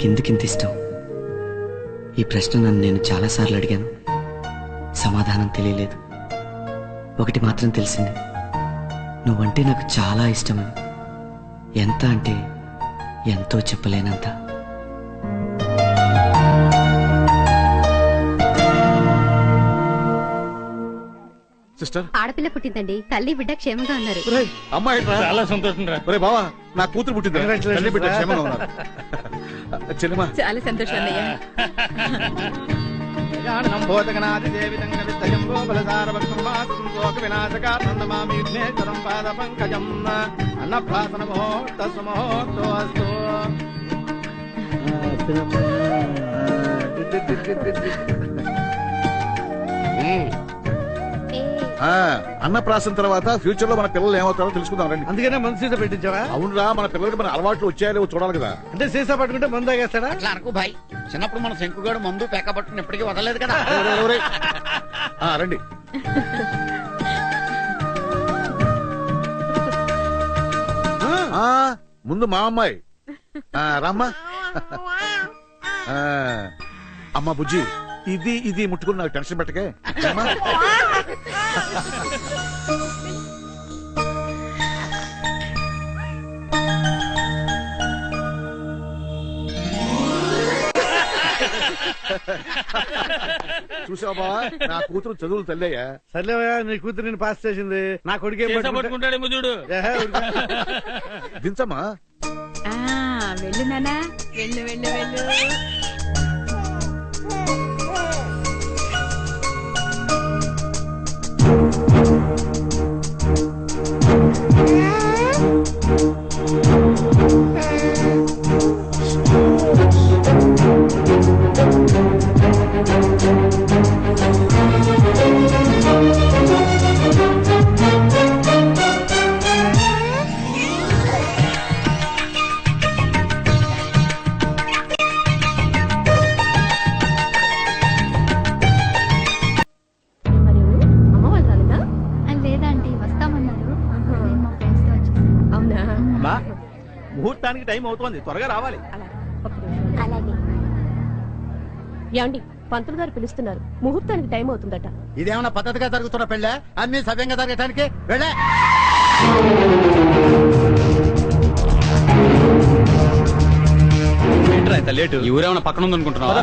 నీకెందుకింత ఇష్టం? ఈ ప్రశ్న నన్ను నేను చాలాసార్లు అడిగాను, సమాధానం తెలియలేదు. ఒకటి మాత్రం తెలిసింది, నువ్వంటే నాకు చాలా ఇష్టమని. ఎంత అంటే ఎంతో చెప్పలేనంత. సిస్టర్, ఆడపిల్ల పుట్టిందండి. తల్లి బిడ్డ క్షేమంగా ఉన్నారు. అమ్మాయి చాలా సంతోషం రా. బావా, నా కూతురు పుట్టింది. తల్లి బిడ్డ క్షేమంగా ఉన్నారు. చెల్లెమా, చాలా సంతోషం అన్నయ్య. అన్నప్రాసం తర్వాత ఫ్యూచర్ లో మన పిల్లలు ఏమవుతారో తెలుసుకుందాం రండి. అందుకనే మందు సీసా పెట్టించావా? అవునురా, మన పిల్లలకి మన అలవాట్లు వచ్చాయో చూడాలి కదా. అంటే సీసా పట్టుకుంటే మందు తాగేస్తాడా? అట్లా అనుకో భాయ్, చిన్నప్పుడు మన శంకుగాడు మందు పేక పట్టుకుని ఎప్పటికీ వదలలేదు కదా. రండి. ముందు మా అమ్మాయి రామ్మా. అమ్మా బుజ్జి, ఇది ముట్టుకుని నాకు టెన్షన్ పెట్టకే. చూసావా బావా, నా కూతురు చదువులు తల్లయ్యా. సర్లేవయ్యా, నీ కూతురు నేను పాస్ చేసింది. నా కొడుకు పట్టుకుంటాడేమో చూడు. దించమ్మా. వెళ్ళు నానా, వెళ్ళు వెళ్ళు వెళ్ళు. ముహూర్తానికి టైం అవుతోంది, త్వరగా రావాలి. ఏమండి, పంతులు గారు పిలుస్తున్నారు, ముహూర్తానికి టైం అవుతుందట. ఇదేమన్నా పద్ధతిగా జరుగుతున్న పెళ్ళ? అన్ని సవ్యంగా జరగటానికి వెళ్ళే. లేటు. ఈ ఊరేమన్నా పక్కన ఉందనుకుంటున్నావా?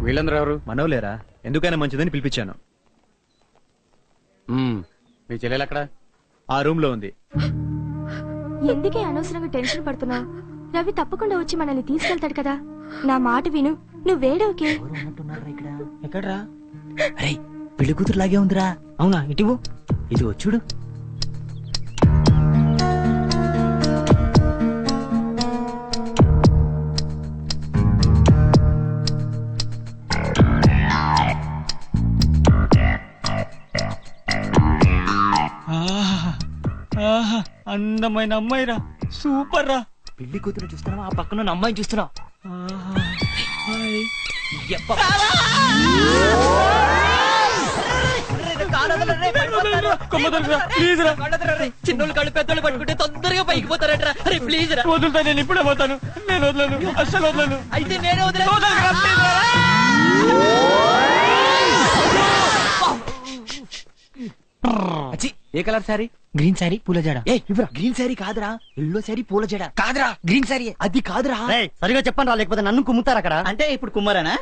వీళ్ళందరూ ఎవరు? మనోలేరా, ఎందుకైనా మంచిదని పిలిపించాను. మీ చెల్లెలు అక్కడ ఆ రూమ్ లో ఉంది. ఎందుకే అనవసరంగా టెన్షన్ పడుతున్నావు? రవి తప్పకుండా వచ్చి మనల్ని తీసుకెళ్తాడు కదా. నా మాట విను, నువ్వేడోకే. ఎక్కడ్రా? అరే, పెళ్లి కూతురు లాగే ఉందిరా. అవునా? ఇటు ఇది చూడు. అందమైన అమ్మాయిరా, సూపర్ రా. పెళ్లి కూతురు చూస్తున్నావా? ఆ పక్కన అమ్మాయిని చూస్తున్నావు. చిన్నోళ్ళు కళ్ళు పెద్దోళ్ళు పట్టుకుంటే తొందరగా పైకి పోతారట. అరే ప్లీజ్ రా. వదులుతా, నేను ఇప్పుడే పోతాను. నేను వదలను, అస్సలు వదలను. అయితే నేనే వదిలే. ఏ కలర్ సారీ? గ్రీన్ సారీ పూల జడ. గ్రీన్ సారీ కాదురా, ఎల్లో సారీ పూల జడ. కాదురా, గ్రీన్ సారీ. అది కాదురా. సరిగా చెప్పండి రా, లేకపోతే నన్ను కుమ్ముతారు అక్కడ. అంటే ఇప్పుడు కుమ్మరానా?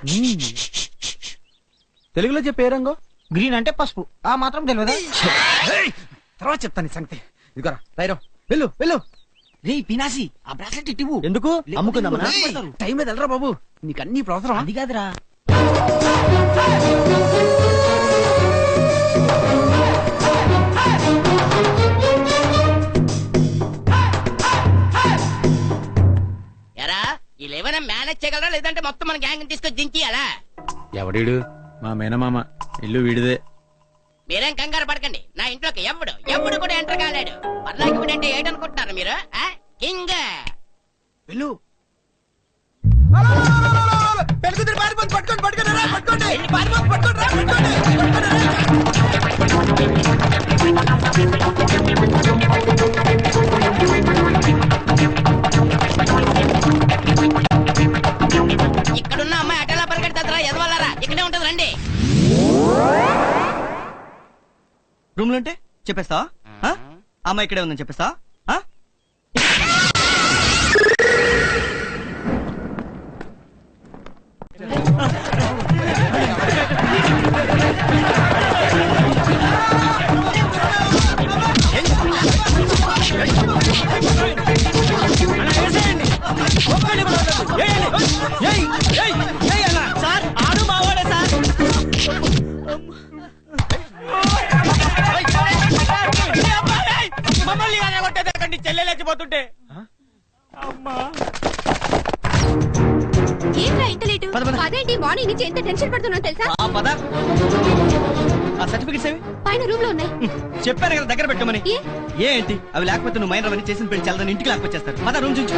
తెలుగులో చెప్పే రంగు? గ్రీన్ అంటే పసుపు. ఆ మాత్రం తెలియదా? తర్వాత చెప్తాను సంగతి. ఇదిగోరా రైరో, వెళ్ళు వెళ్ళు. రే పినాసి, ఆ బ్రాస్లెట్ ఇవ్వు. ఎందుకు? అమ్ముకుందామనా? టైం మీద వెళ్ళరా బాబు, నీకు అన్ని ఇప్పుడు అవసరం. అది కాదురా. ఏమైనా మేనేజ్ చేయగలరా, లేదంటే మొత్తం మన గ్యాంగ్ తీసుకొచ్చి దించేయాలా? ఎవడీడు? మా మేనమామ, ఇల్లు వీడిదే. మీరేం కంగారు పడకండి, నా ఇంట్లోకి ఎవడు కూడా ఎంటర్ కాలేడు. పర్లాకి అంటే ఏటనుకుంటున్నారు మీరు? కింగ్ వెళ్ళు. పెళ్ళికూతురు పారిపోతుంది, పట్టుకోండి పట్టుకోండి రా, పట్టుకోండి పారిపోతుంది, పట్టుకోండి రా, పట్టుకోండి. ఇక్కడున్న అమ్మాయి అటెలా పరిగెడతారా ఎదవల్లారా, ఇక్కడే ఉంటది రండి. రూమ్ లో ఉంటే చెప్పేస్తావా? అమ్మాయి ఇక్కడే ఉందని చెప్పేస్తావా? సార్ ఆడు మావాడే సార్. మమ్మల్ని కొట్టేదండి, చెల్లె లేచిపోతుంటే. ఏంట్రా ఇంత లేటు? అదేంటి మార్నింగ్ నుంచి ఎంత టెన్షన్ పడుతున్నావు తెలుసా? పద. ఆ సర్టిఫికెట్స్ ఏవి? పైన రూమ్ లో ఉన్నాయి. చెప్పాను కదా దగ్గర పెట్టమని. ఏంటి అవి లేకపోతే నువ్వు మైనర్ అవన్నీ చేసిన పెళ్లి చల్లని ఇంటికి లాక్కొచ్చేస్తారు. పద రూమ్ చూచు.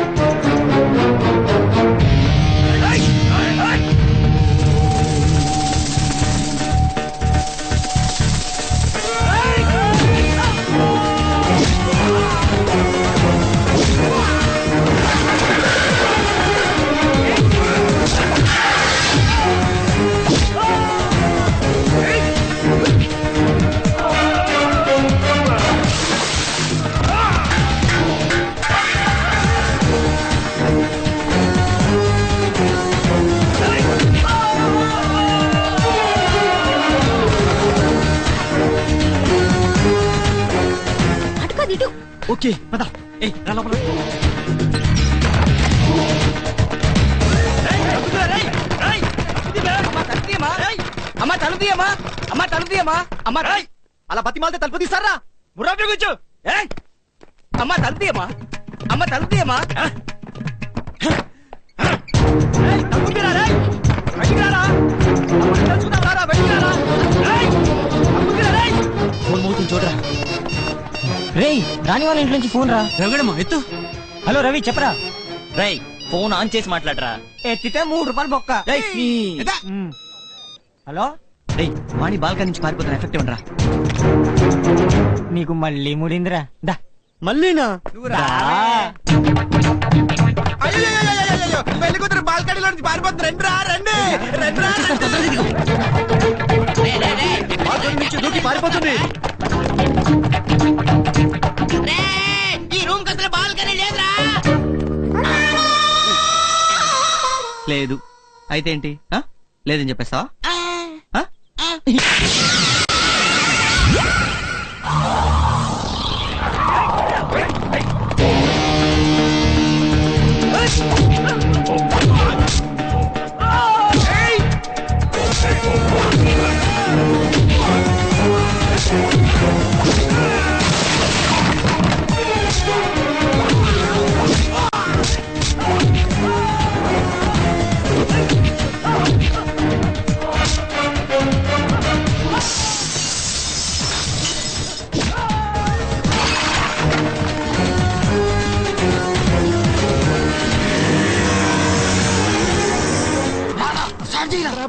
ఓకే పద. రా లోపల. అమ్మా తలుపు తీయమ్మా, అమ్మా తలుపు తీయమ్మా, అమ్మా అలా బతి మాలితే తలుపు తీస్తారా? ముర్రాబి కూర్చో. అమ్మా తలుపు తీయమ్మా, అమ్మ తలుపు తీయమ్మా. తలుపు తీరా, బయటికి రారా, తెలుసుకుందాం రారా, బయటికి రారా. ఫోన్ మోగుతుంది చూడరా. రేయ్ రాని వాళ్ళ ఇంట్లో నుంచి ఫోన్ రా. రవిగడమ్మా ఎత్తు. హలో రవి చెప్పరా. రేయ్ ఫోన్ ఆన్ చేసి మాట్లాడరా. ఎత్తితే 3 రూపాయలు బొక్క. హలో రేయ్ వాణి బాల్కనీ నుంచి పారిపోతున్న ఎఫెక్ట్ ఇవ్వరా. నీకు మళ్ళీ ముడిందిరా. దా మళ్ళీనా? పెళ్ళికూతురు బాల్కనీలో నుంచి పారిపోతుంది, రండి రా, రండి రండి రా. బాల్కనీ నుంచి దూకి పారిపోతుంది. ఈ రూమ్ కసలు బాల్కనీ లేదురా. లేదు అయితే ఏంటి? లేదని చెప్పేస్తావా?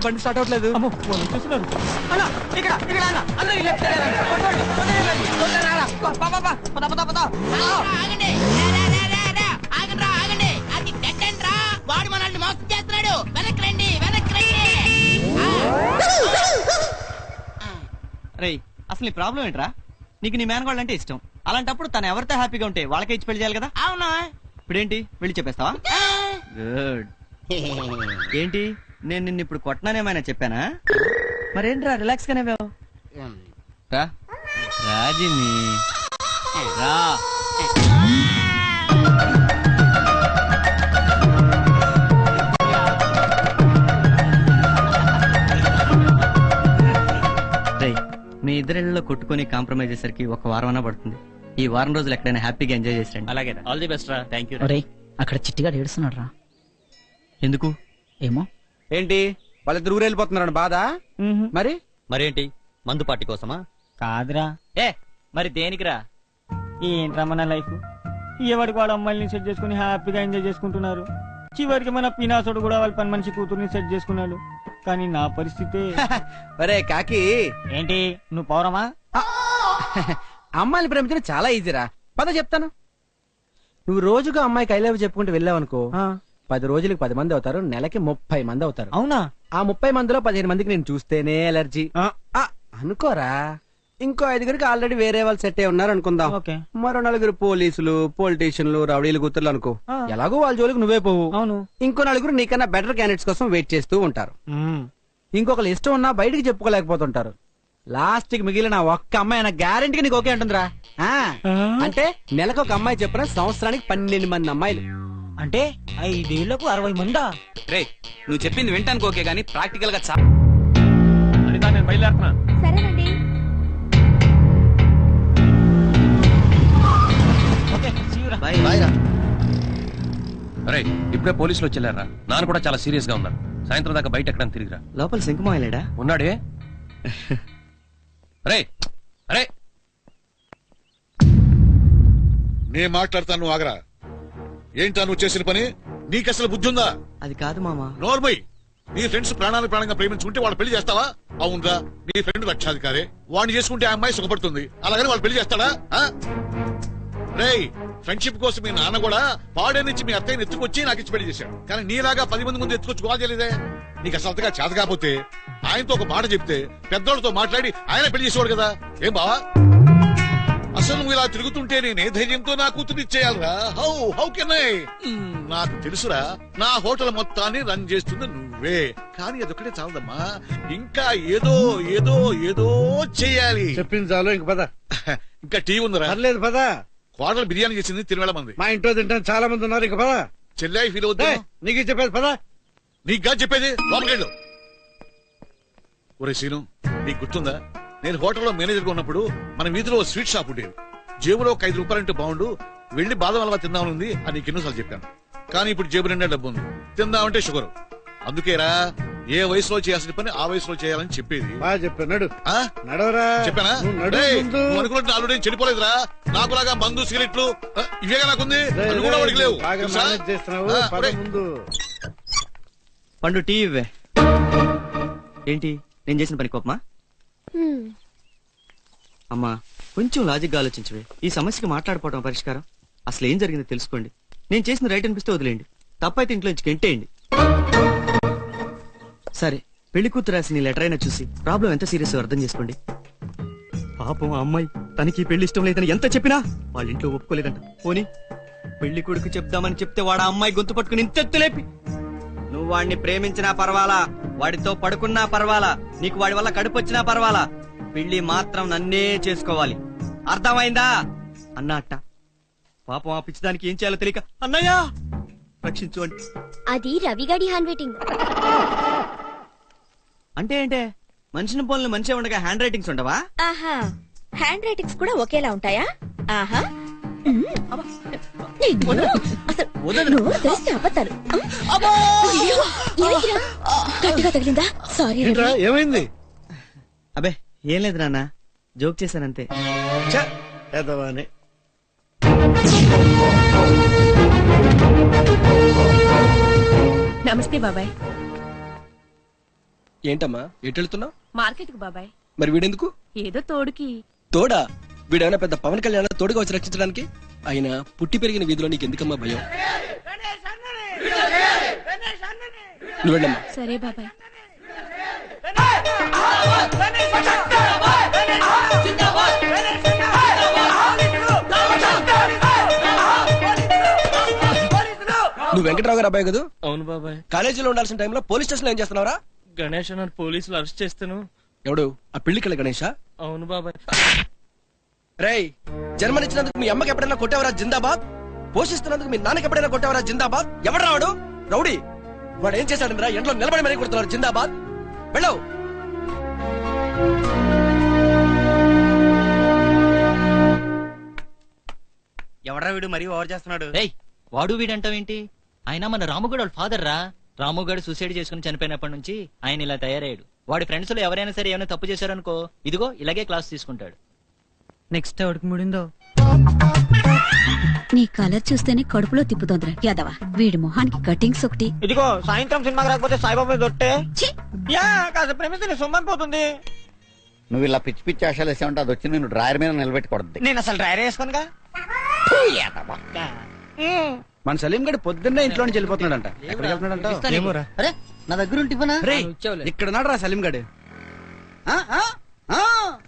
బండి స్టార్ట్ అవట్లేదు. ఆగండి, ఆగండి, అది డెడ్ ఎండ్ రా. వాడు మనల్ని మోసం చేస్తున్నాడు. వెనక్కి రండి, వెనక్కి రండి. రేయ్ అసలు నీ ప్రాబ్లం ఏంట్రా? నీకు నీ మేనగోళ్ళు అంటే ఇష్టం, అలాంటప్పుడు తను ఎవరితో హ్యాపీగా ఉంటే వాళ్ళకే ఇచ్చి పెళ్లి చేయాలి కదా. అవును. ఇప్పుడేంటి వెళ్ళి చెప్పేస్తావా? గుడ్. ఏంటి నేను నిన్ను ఇప్పుడు కొట్టనానేమైనా చెప్పానా? మరేంట్రా రిలాక్స్ గానే రా రాజిని రా. మీ ఇద్దరిలో కొట్టుకొని కాంప్రమైజ్ చేసరికి 1 వారం అన్నా పడుతుంది. ఈ వారం రోజులు ఎక్కడైనా హ్యాపీగా ఎంజాయ్ చేసిరండి. అలాగే ఆల్ ది బెస్ట్ రా. Thank you. అక్కడ చిట్టిగా ఏడుస్తున్నాడు రా. ఎందుకు ఏమో. ఏంటి వాళ్ళిద్దరు ఊరు వెళ్ళిపోతున్నారని బాధ? మరి మరేంటి మందు పార్టీ కోసమా? కాదురా. మరి దేనికిరా? ఏంట్రా మన లైఫ్, ఎవరికి వాడు అమ్మాయిని సెట్ చేసుకుని హ్యాపీగా ఎంజాయ్ చేసుకుంటున్నారు. చివరికి మన పీనాసుడు కూడా వాళ్ళ పని మనిషి కూతుర్ని సెట్ చేసుకున్నాడు. కానీ నా పరిస్థితి ఒరే కాకి, ఏంటి? నువ్వు పౌరమా? అమ్మాయిని ప్రేమించడం చాలా ఈజీరా. పద చెప్తాను. నువ్వు రోజుగా అమ్మాయికి ఐ లవ్ చెప్పుకుంటూ వెళ్ళావనుకో, 10 రోజులకి 10 మంది అవుతారు, నెలకి 30 మంది అవుతారు. అవునా? ఆ 30 మందిలో 15 మందికి నేను చూస్తేనే ఎలర్జీ అనుకోరా. ఇంకో 5గురికి ఆల్రెడీ వేరే వాళ్ళు సెట్ అయి ఉన్నారు అనుకుందాం. ఓకే. మరో 4 పోలీసులు, పొలిటీషియన్లు, రౌడీలు కూతుర్లు అనుకో. ఎలాగో వాళ్ళ జోలికి నువ్వే పోవు. అవును. ఇంకో 4 నీకన్నా బెటర్ క్యాండిడేట్స్ కోసం వెయిట్ చేస్తూ ఉంటారు. ఇంకొకరు ఇష్టం ఉన్నా బయటికి చెప్పుకోలేకపోతుంటారు. లాస్ట్ కి మిగిలిన ఒక్క అమ్మాయి నా గ్యారెంటీకి నీకు ఓకే అంటుందిరా. అంటే నెలకు ఒక అమ్మాయి చెప్పిన సంవత్సరానికి 12 మంది అమ్మాయిలు. అంటే 5 ఏళ్లకు 60 మందా? రే, నువ్వు చెప్పింది వింటానికి ఓకే గానీ ప్రాక్టికల్ గా నేను బయలుదేరుతున్నా. సరేనండి. ఓకే, see you రా. అరే ఇప్పుడే పోలీసులు వచ్చేళ్ళారా? నాన్న కూడా చాలా సీరియస్ గా ఉన్నారు. సాయంత్రం దాకా బయట ఎక్కడ తిరిగిరా. లోపల శంకుమాయలేడా? ఉన్నాడే. అరే అరే నేను మాట్లాడతాను, నువ్వు ఆగరా. ఏంటా నువ్వు చేసిన పని? నీకసలు బుద్ధి ఉందా? అది కాదు మామా. నోర్మై, నీ ఫ్రెండ్స్ ప్రాణాలు ప్రాణంగా ప్రేమించుకుంటే వాళ్ళు పెళ్లి చేస్తావా? అవునరా, నీ ఫ్రెండ్ లక్షాధికారే. వాడిని చేసుకుంటే ఆ అమ్మాయి సుఖపడుతుంది. అలాగని వాళ్ళు పెళ్లి చేస్తాడా? రేయ్, ఫ్రెండ్షిప్ కోసం మీ నాన్న కూడా పాడే నుంచి మీ అత్తయ్యని ఎత్తుకొచ్చి నాకు ఇచ్చి పెళ్లి చేశాడు. కానీ నీలాగా 10 మంది ముందు ఎత్తుకొచ్చి గోల్ చేయలేదే. నీకు అసలు అంతగా చేత కాకపోతే ఆయనతో ఒక మాట చెప్తే పెద్దోళ్ళతో మాట్లాడి ఆయన పెళ్లి చేసేవాడు కదా. ఏం బావా? అసలు నువ్వు ఇలా తిరుగుతుంటే నేను ఏ ధైర్యంతో నా కూతురు ఇచ్చేయాలరా? How can I? నాకు తెలుసురా, నా హోటల్ మొత్తాన్ని రన్ చేస్తుంది నువ్వే. కానీ అదొక్కటే చాలదమ్మా, ఇంకా ఏదో ఏదో ఏదో చెయ్యాలి. చెప్పింది చాలు, ఇంక పద. ఇంకా టీ ఉందిరా? పర్లేదు పద. కోడలు బిర్యానీ చేసింది, తినవేళ మంది. మా ఇంట్లో తింటాను చాలా మంది ఉన్నారు, ఇంక పద. చెల్లాయి ఫీల్ అవుతా. నీకు చెప్పేది పద. నీకుగా చెప్పేది, లోపలికెళ్ళు. ఒరే సీను, నీకు గుర్తుందా? నేను హోటల్లో మేనేజర్ గా ఉన్నప్పుడు మన వీధిలో స్వీట్ షాప్ ఉండేది. జేబులో ఒక 5 రూపాయలంటే బాగుండు, వెళ్లి బాదం హల్వా తిందామనుంది అని నీకు ఎన్నోసార్లు చెప్పాను. కానీ ఇప్పుడు జేబు నిండా డబ్బు ఉంది, తిందామంటే షుగర్. అందుకేరా, ఏ వయసులో చేయాల్సిన పని ఆ వయసులో చేయాలని చెప్పేది. బాగా చెప్పాను, నడు. ఆ? నడవరా. చెప్పానా? రేయ్, నువ్వు అనుకున్నట్టు ఆల్రెడీ చెడిపోలేదురా. నాకులాగా మందు సిగరెట్లు ఇవేగా నాకుంది, అవి కూడా వాడికి లేవు. బాగా తెలుసా? మేనేజ్ చేస్తున్నావు. ఆ, పద ఒరేయ్. ముందు. పండు టీ ఇవ్వే. ఏంటి నేను చేసిన పని కోపమా? అమ్మా, కొంచెం లాజిక్ గా ఆలోచించవే. ఈ సమస్యకి మాట్లాడుకోవడం పరిష్కారం. అసలు ఏం జరిగిందో తెలుసుకోండి. నేను చేసిన రైట్ అనిపిస్తే వదిలేండి, తప్పైతే ఇంట్లో నుంచి గెంటేయండి. సరే, పెళ్లి కూతురు రాసిన లెటర్ అయినా చూసి ప్రాబ్లం ఎంత సీరియస్ అర్థం చేసుకోండి. పాపం ఆ అమ్మాయి, తనకి ఈ పెళ్లి ఇష్టం లేదని ఎంత చెప్పినా వాళ్ళ ఇంట్లో ఒప్పుకోలేదంట. పోనీ పెళ్లి కొడుకు చెప్దామని చెప్తే వాడు ఆ అమ్మాయి గొంతు పట్టుకుని ఇంతెత్తులేపి, నువ్వు వాడిని ప్రేమించినా పర్వాలా, వాడితో పడుకున్నా పర్వాలా, నీకు వాడి వల్ల కడుపు వచ్చినా పర్వాలా, పెళ్లి మాత్రం నన్నే చేసుకోవాలి, అర్థమైందా అన్నట్ట. పాపం ఆ పిచ్చిదానికి ఏం చేయాలో తెలియక అన్నయ్య రక్షించు అంటే. అది రవిగాడి హ్యాండ్ రైటింగ్. అంటే ఏంటే, మనిషిని పోలను మంచిగా ఉండగా హ్యాండ్ రైటింగ్స్ ఉండవా? ఆహా, హ్యాండ్ రైటింగ్స్ కూడా ఒకేలా ఉంటాయా? ఆహా, గట్టిగా తగిలిందా? సారీ. ఏంట్రా, ఏమైంది? అబే ఏం లేదు నాన్న, జోక్ చేశానంతే. ఎదవానే. నమస్తే బాబాయ్. ఏంటమ్మా ఎటు వెళ్తున్నావు? మార్కెట్ కు బాబాయ్. మరి వీడెందుకు? ఏదో తోడుకి. తోడా? వీడేమైనా పెద్ద పవన్ కళ్యాణ్ తోడుగా వచ్చి రక్షించడానికి? అయినా పుట్టి పెరిగిన వీధిలో నీకు ఎందుకమ్మా భయం? నువ్వు వెళ్ళమ్మా. సరే బాబాయ్. నువ్వు వెంకటరావు గారు అబ్బాయి కదా? అవును బాబాయ్. కాలేజీలో ఉండాల్సిన టైంలో పోలీస్ స్టేషన్ లో ఏం చేస్తున్నావురా? గణేష్ అన్న పోలీసులు అరెస్ట్ చేస్తాను. ఎవడు? ఆ పెళ్లికెళ్ళ గణేషా? అవును బాబాయ్. రేయ్, జన్మనిచ్చినందుకు మీ అమ్మకి ఎప్పుడైనా కొట్టేవరా జిందాబాద్? పోషిస్తున్నందుకు మీ నాన్నకి ఎప్పుడైనా కొట్టేవరా జిందాబాద్? ఎవడు రావడు? రౌడీ. వాడు ఏం చేశాడరా? ఎంట్లో నిలబడి మరీ కొడుతున్నారు జిందాబాద్. వెళ్ళవు. ఎవడ్రా వీడు మరీ ఓవర్ చేస్తున్నాడు? వాడు వీడంటావేంటి? ఆయన మన రాముగడు వాళ్ళ ఫాదర్ రా. రాముగడు సూసైడ్ చేసుకుని చనిపోయినప్పటి నుంచి ఆయన ఇలా తయారయ్యాడు. వాడి ఫ్రెండ్స్ లో ఎవరైనా సరే ఏమైనా తప్పు చేశారనుకో, ఇదిగో ఇలాగే క్లాస్ తీసుకుంటాడు. నెక్స్ట్ ఎవరికి ముడిందో? నీ కలర్ చూస్తేనే కడుపులో తిప్పుతోందిరా యాదవ వీడి మొహానికి కటింగ్స్ ఒకటి. ఇదిగో సాయంత్రం సినిమాకి రాకపోతే సాయిబాబా దొట్టే ఛీ! యా కాస్త ప్రేమిస్తే సొమ్మైపోతుంది. నువ్వు ఇలా పిచ్చి పిచ్చి ఆశలు వేసావంటే అది వచ్చి నేను డ్రాయర్ మీద నిలబెట్టుకూడదు. నేను అసలు డ్రైవర్ వేసుకోనుగా. మన సలీం గడి పొద్దున్నే ఇంట్లో నుంచి వెళ్ళిపోతున్నాడంట. ఎక్కడికి వెళ్తున్నాడంట? అరే నా దగ్గర ఉంటే ఇక్కడ నాడు రా సలీం గడి.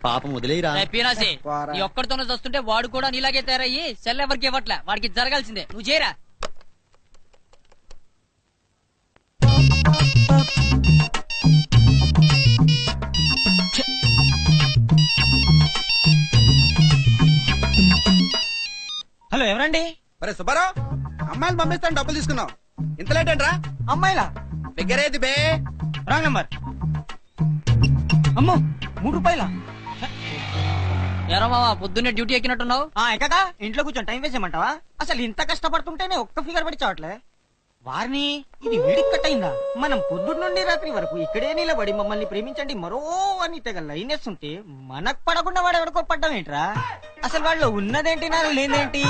పాపం వదిలేరా. పీనాసి నీ ఒక్కడితోనే వస్తుంటే వాడు కూడా నీలాగే తయారయ్యి సెల్ ఎవరికి ఇవ్వట్లే. వాడికి జరగాల్సిందే, నువ్వు చేయరా. హలో ఎవరండి? అరే సుబ్బారావు, అమ్మాయిలు పంపిస్తాను డబ్బులు తీసుకున్నావు, ఇంత లేట్ ఏంట్రా? అమ్మాయిలా? ఫిగర్ ఏది బే? Wrong number. అమ్మో 3 రూపాయల. ఎరా మావా పొద్దున్నే డ్యూటీ ఎక్కినట్టున్నావు. ఎక్కగా ఇంట్లో కూర్చొని టైం వేస్ట్ చేయమంటావా? అసలు ఇంత కష్టపడుతుంటేనే ఒక్క ఫిగర్ పడి చావట్లే. వారిని ఇది వేడికి కట్టయిందా? మనం పొద్దున్న నుండి రాత్రి వరకు ఇక్కడే నిలబడి మమ్మల్ని ప్రేమించండి మరో అని తెగ లైన్ వేస్తుంటే మనకు పడకుండా వాడు ఎవరికో పడ్డం ఏంట్రా? అసలు వాళ్ళు ఉన్నదేంటి నాకు లేదేంటి?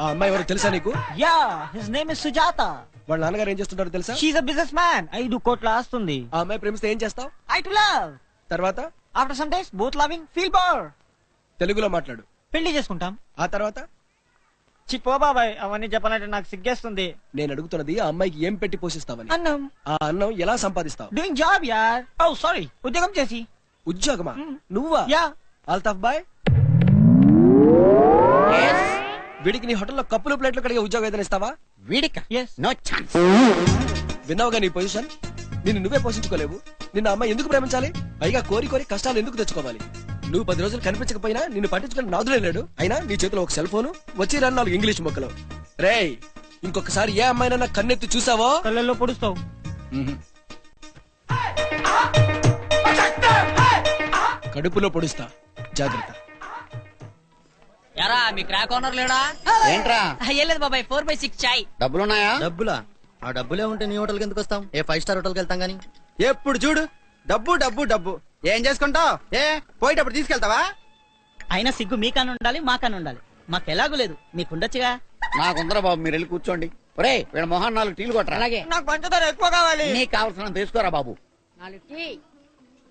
ఆ అమ్మాయి ఎవరు తెలుసా నీకు? Yeah, his name is Sujatha. వాళ్ళ నాన్నగారు ఏం చేస్తుంటారో తెలుసా? She a business man. 5 కోట్ల ఆస్తుంది. ఆ అమ్మాయి ప్రేమిస్తే ఏం చేస్తావు? I too love. తర్వాత after some days both loving feel bore. తెలుగులో మాట్లాడు. పెళ్లి చేసుకుంటాం. ఆ తర్వాత చిప్పో బాబాయ్, అవన్నీ చెప్పాలంటే నాకు సిగ్గేస్తుంది. నేను అడుగుతున్నది ఆ అమ్మాయికి ఏం పెట్టి పోషిస్తావని. అన్నం. ఆ అన్నం ఎలా సంపాదిస్తావు? డూయింగ్ జాబ్ యార్. ఓ సారీ, ఉద్యోగం చేసి. ఉద్యోగమా? నువ్వా? యా. అల్తాఫ్ బాయ్, వీడికి నీ హోటల్లో కప్పులు ప్లేట్లు కడిగే ఉద్యోగం ఏదైనా ఇస్తావా? వీడిక నో ఛాన్స్. విన్నావుగా నీ పొజిషన్. నిన్ను నువ్వే పోషించుకోలేవు, నిన్న అమ్మాయి ఎందుకు ప్రేమించాలి? పైగా కోరి కోరి కష్టాలు ఎందుకు తెచ్చుకోవాలి? నువ్వు 10 రోజులు కనిపించకపోయినా నిన్ను పట్టించుకుని నాదులే లేడు. అయినా నీ చేతిలో ఒక సెల్ ఫోను, వచ్చి 4 ఇంగ్లీష్ మొక్కలు. రేయ్, ఇంకొకసారి ఏ అమ్మాయినన్నా కన్నెత్తి చూసావో కళ్ళల్లో పొడుస్తావు. కడుపులో పొడుస్తా, జాగ్రత్త. ఎరా మీ క్రాక్ ఓనర్ లేడా? ఏంట్రా? ఏం లేదు బాబాయ్, 4/6 చాయ్. డబ్బులున్నాయా? డబ్బులా? ఆ డబ్బులే ఉంటే నీ హోటల్కి ఎందుకు వస్తాం? ఏ 5 స్టార్ హోటల్కి వెళ్తాం గానీ. ఎప్పుడు చూడు డబ్బు డబ్బు డబ్బు. ఏం చేసుకుంటావు? ఏ పోయేటప్పుడు తీసుకెళ్తావా? అయినా సిగ్గు మీకన్నా ఉండాలి, మాకన్నా ఉండాలి. మాకెలాగూ లేదు, మీకుండొచ్చుగా. నాకుందరా బాబు, మీరు వెళ్ళి కూర్చోండి. ఒరే వీళ్ళ మొహాన్ 4 టీలు కొట్టరా. అలాగే. నాకు పంచదార ఎక్కువ కావాలి. నీకు కావాల్సిన తీసుకోరా బాబు.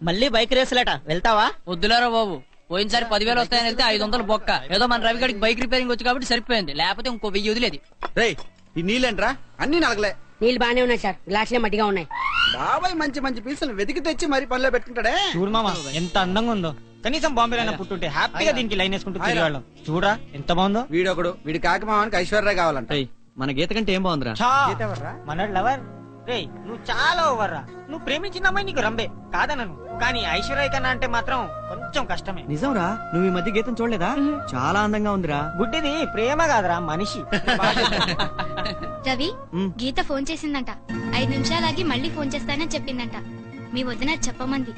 మళ్ళీ బైక్ రేసులేట, వెళ్తావా? వద్దులేరా బాబు, పోయినసారి 10,000 వస్తాయని వెళ్తే 500 బొక్క. ఏదో మన రవిగడికి బైక్ రిపేరింగ్ వచ్చి కాబట్టి సరిపోయింది, లేకపోతే ఇంకో 1000 వదిలేది. రేయ్, ఈ నీళ్ళేంట్రా? అన్ని నలగలే. నీళ్ళు బానే ఉన్నాయి సార్, గ్లాసులే మట్టిగా ఉన్నాయి. బాబాయ్ మంచి మంచి పీసులు వెతికి తెచ్చి మరి పనిలో పెట్టుకుంటాడే. చూడు మామ ఎంత అందంగా ఉందో. కనీసం బాంబేలో పుట్టుంటే హ్యాపీగా దీనికి లైన్ వేసుకుంటూ తిరిగేవాళ్ళం. చూడరా ఎంత బాగుందో. వీడొకడు, వీడి కాకి మావానికి ఐశ్వర్య కావాలంట. మన గీత కంటే ఏం బాగుందిరా? మన లవర్. రేయ్ నువ్వు చాలా ఓవర్ రా. నువ్వు ప్రేమించిన అమ్మాయి నీకు రంబే కాదనను, కానీ ఐశ్వర్య కన్నా అంటే మాత్రం కొంచెం కష్టమే. నిజంరా, నువ్వు ఈ మధ్య గీతం చూడలేదా? చాలా అందంగా ఉందిరా. గుడ్డిది ప్రేమ కాదురా, మనిషి. రవి, గీత ఫోన్ చేసిందంట. 5 నిమిషాలాగి మళ్ళీ ఫోన్ చేస్తానని చెప్పిందంట. మీ వదిన చెప్పమంది.